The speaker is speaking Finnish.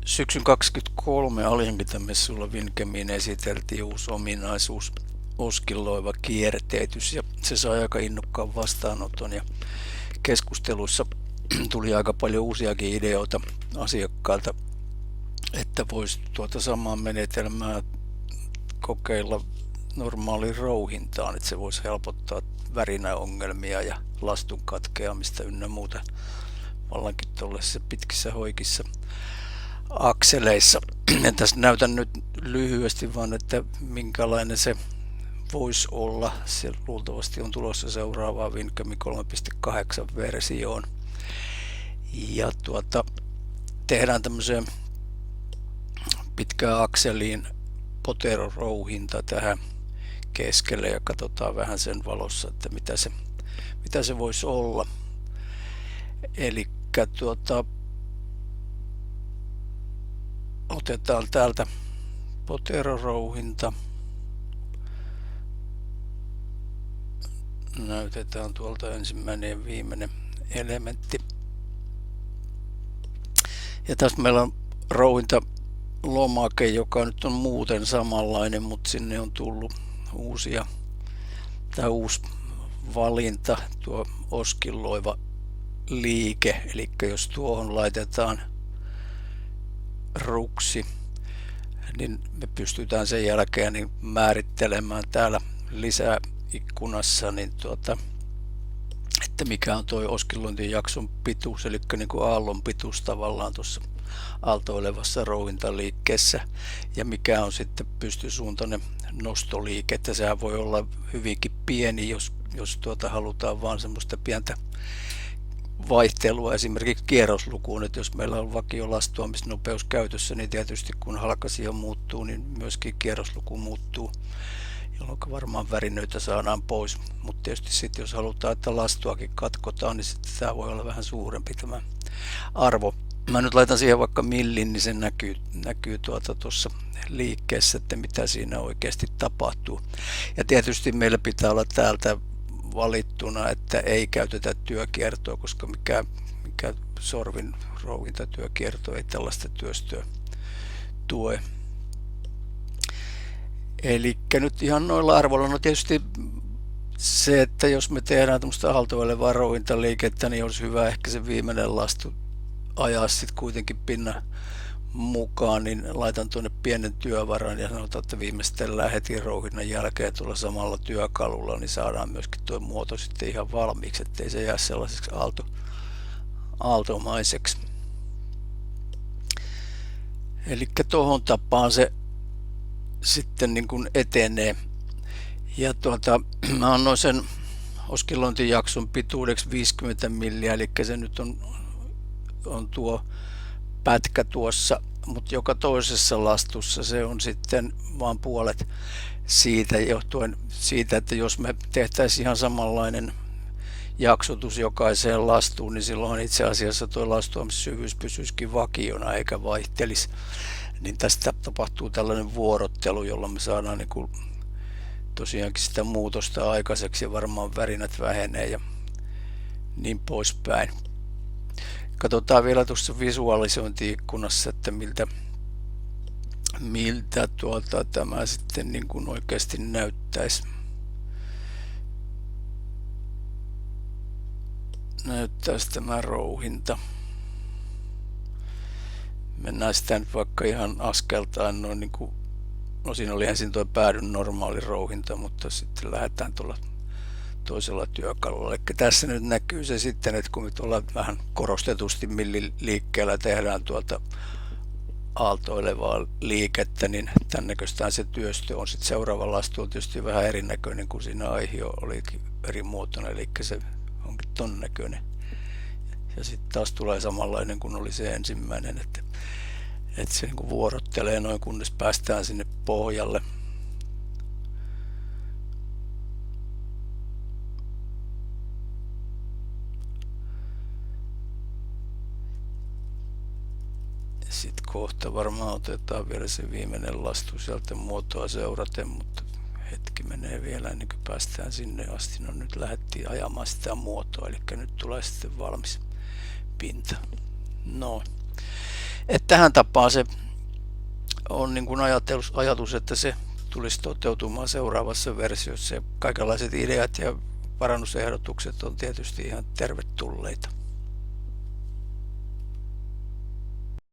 Syksyn 2023 alihankintamessuilla Wincamiin esiteltiin uusi ominaisuus, oskilloiva kierteetys, ja se sai aika innokkaan vastaanoton, ja keskusteluissa tuli aika paljon uusiakin ideoita asiakkailta, että voisi tuota samaa menetelmää kokeilla normaaliin rouhintaan, että se voisi helpottaa värinäongelmia ja lastun katkeamista ynnä muuta vallankin tuollaisissa pitkissä hoikissa akseleissa. Ja tässä näytän nyt lyhyesti vaan, että minkälainen se voisi olla. Se luultavasti on tulossa seuraavaan Wincami 3.8 versioon. Ja tehdään tämmöiseen pitkään akseliin poterorouhinta tähän keskelle ja katsotaan vähän sen valossa, että mitä se voisi olla. Eli otetaan täältä poterorouhinta. Näytetään tuolta ensimmäinen ja viimeinen elementti. Ja tässä meillä on rouhintalomake, joka nyt on muuten samanlainen, mutta sinne on tullut uusi valinta, tuo oskilloiva liike. Eli jos tuohon laitetaan ruksi, niin me pystytään sen jälkeen määrittelemään täällä lisäikkunassa, että mikä on tuo oskillointijakson pituus, eli niin kuin aallon pituus tavallaan tuossa aaltoilevassa rouhintaliikkeessä, ja mikä on sitten pystysuuntainen nostoliike, että sehän voi olla hyvinkin pieni, jos halutaan vaan semmoista pientä vaihtelua esimerkiksi kierroslukuun, että jos meillä on vakio lastuamisnopeus käytössä, niin tietysti kun halkaisija muuttuu, niin myöskin kierrosluku muuttuu, jolloin varmaan värinöitä saadaan pois. Mutta tietysti sitten jos halutaan, että lastuakin katkotaan, niin sitten tämä voi olla vähän suurempi tämä arvo. Mä nyt laitan siihen vaikka millin, niin se näkyy tuossa liikkeessä, että mitä siinä oikeasti tapahtuu. Ja tietysti meillä pitää olla täältä valittuna, että ei käytetä työkiertoa, koska mikä sorvin rouhintatyökierto ei tällaista työstöä tue. Eli nyt ihan noilla arvoilla, no tietysti se, että jos me tehdään tämmöistä aaltoilevaa rouhintaliikettä, niin olisi hyvä ehkä se viimeinen lastu ajaa sitten kuitenkin pinnan mukaan, niin laitan tuonne pienen työvaran ja sanotaan, että viimeistellään heti rouhinnan jälkeen tuolla samalla työkalulla, niin saadaan myöskin tuo muoto sitten ihan valmiiksi, ettei se jää sellaiseksi aaltomaiseksi. Eli tuohon tapaan se sitten niin kuin etenee. Ja mä annoin sen oskillointijakson pituudeksi 50 milliä, eli se nyt on tuo pätkä tuossa, mutta joka toisessa lastussa se on sitten vain puolet siitä, johtuen siitä, että jos me tehtäisiin ihan samanlainen jaksotus jokaiseen lastuun, niin silloin itse asiassa tuo lastuamissyvyys pysyisikin vakiona eikä vaihtelisi. Niin tästä tapahtuu tällainen vuorottelu, jolla me saadaan tosiaankin sitä muutosta aikaiseksi ja varmaan värinät vähenee ja niin poispäin. Katsotaan vielä tuossa visualisointiikkunassa, että miltä tämä sitten niin kuin oikeasti näyttäisi. Näyttäisi tämä rouhinta. Mennään sitä nyt vaikka ihan askeltaan noin niin kuin, no siinä oli ensin tuo päädyn normaali rouhinta, mutta sitten lähdetään tuolla toisella työkalulla. Eli tässä nyt näkyy se sitten, että kun me tuolla vähän korostetusti milliliikkeellä tehdään aaltoilevaa liikettä, niin tämän näköistään se työstö on. Sitten seuraava lastu on tietysti vähän erinäköinen, kun siinä aihio olikin eri muotoinen, eli se onkin ton näköinen. Ja sitten taas tulee samanlainen kuin oli se ensimmäinen, että se niin kuin vuorottelee noin, kunnes päästään sinne pohjalle. Sitten kohta varmaan otetaan vielä se viimeinen lastu sieltä muotoa seuraten, mutta hetki menee vielä ennen kuin päästään sinne asti. No nyt lähdettiin ajamaan sitä muotoa, eli nyt tulee sitten valmis pinta. No. Että tähän tapaan se on niin kuin ajatus, että se tulisi toteutumaan seuraavassa versiossa. Ja kaikenlaiset ideat ja parannusehdotukset on tietysti ihan tervetulleita.